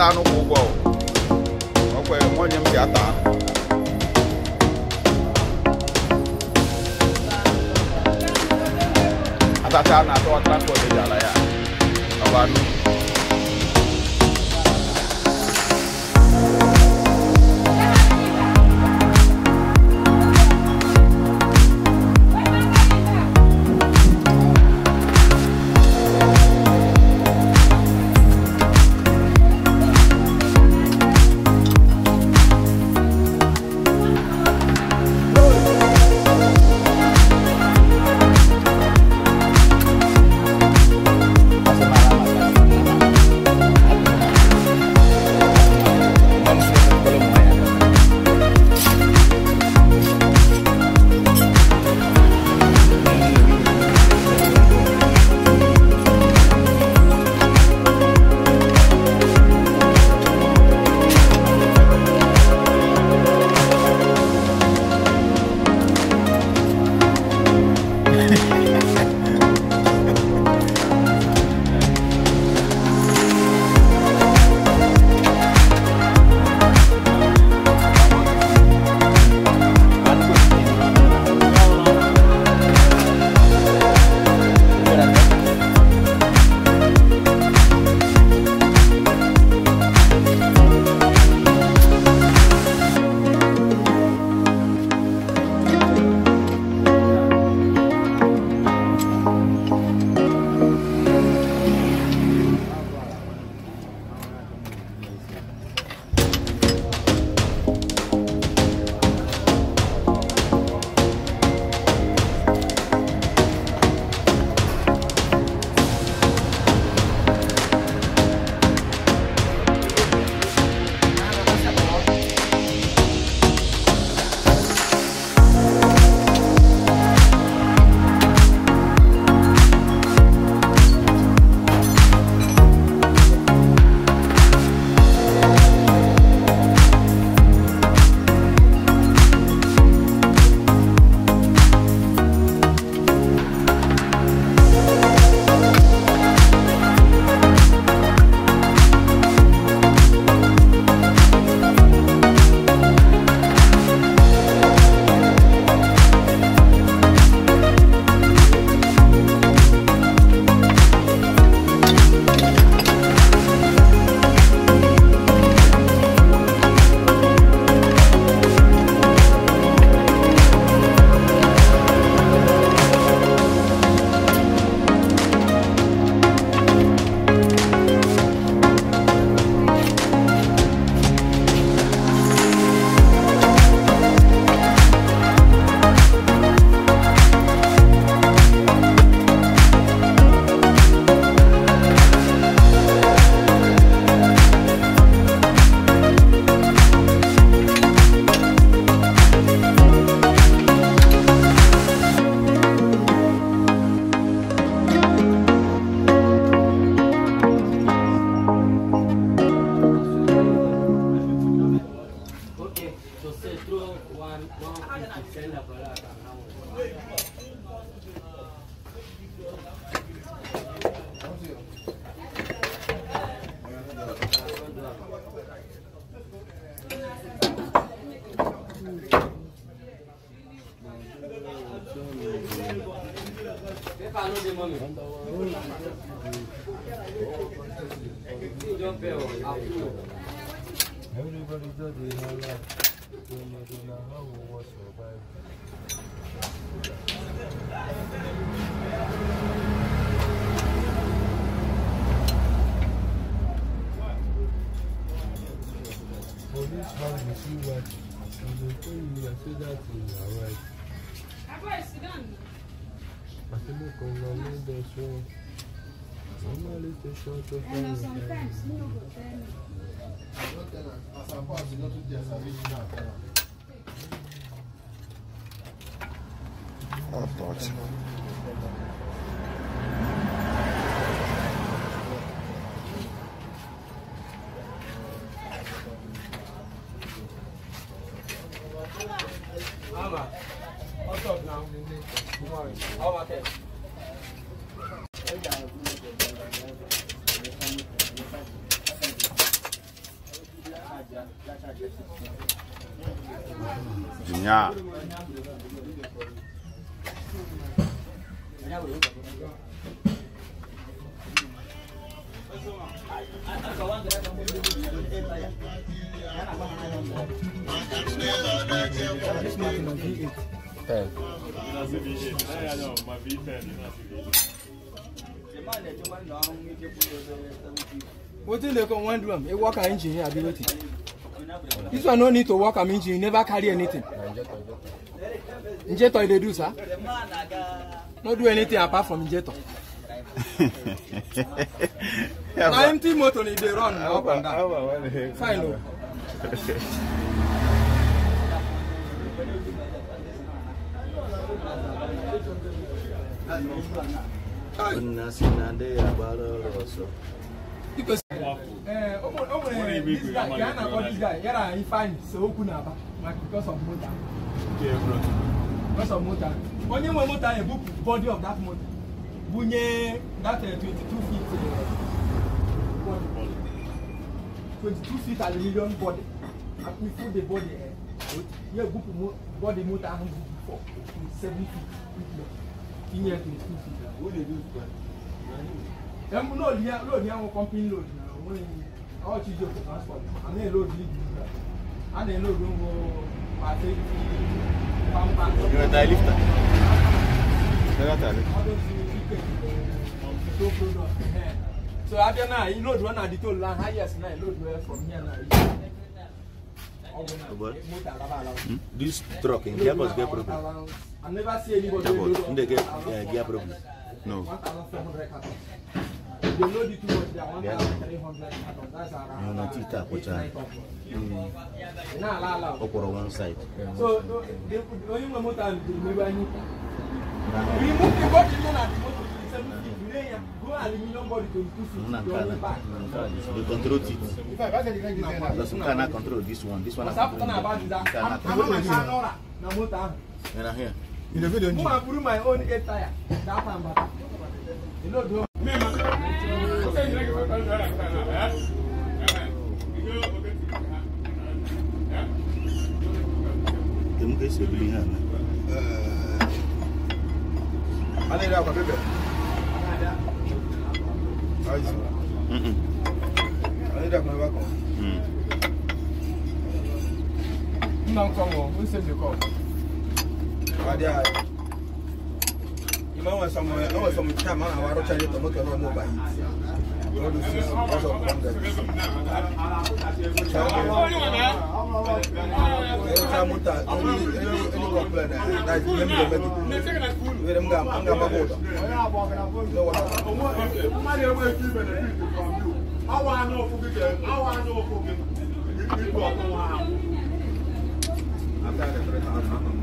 ata no ko go. Okay, one yam si ata. Ata na to transport de jala ya. Awanu. Everybody does it in our life. How we will survive. For this man, you see what? And they tell you, I say that is alright. I feel like I'm going to do so. Normally, it's short of time. Sometimes, you know, oh, God. Mama, what's up now? Good morning. How about that? Yeah. What do they call one drum? A worker engine ability. This one no need to work an engine, never carry anything. Injector they do, sir. Not do anything apart from injector. Now empty motor they run up and down. Fine. Because this guy, yeah, he finds so kunaba because of motor. Because of motor. When you motor, a book body of that motor. Bunye that 22 feet body. 22 feet aluminium body. And we put the body here book body motor before 7 feet. In here 22 feet. What they do? Load here, company load now. When all you do transport, and then load lead, and then load don't go. You're a die lifter. So I don't know. You load one at the toll line. Highest now. Load from here now. This truck in gear was gear problem. I never see anybody load in the gear problem. No. 1,400 cartons. They load it too much. They are 1,300 cartons. That's around. No, tita, Over one side. So they only motor and the remove the body. Go aluminum body 22 feet. You control it. Because you cannot control this one. This one. What's happening about that? I'm here. In the video, I put my own 8 tire. That time, but you know, do. You know when someone come on our channel to look at mobile. All the systems because of Congress. Any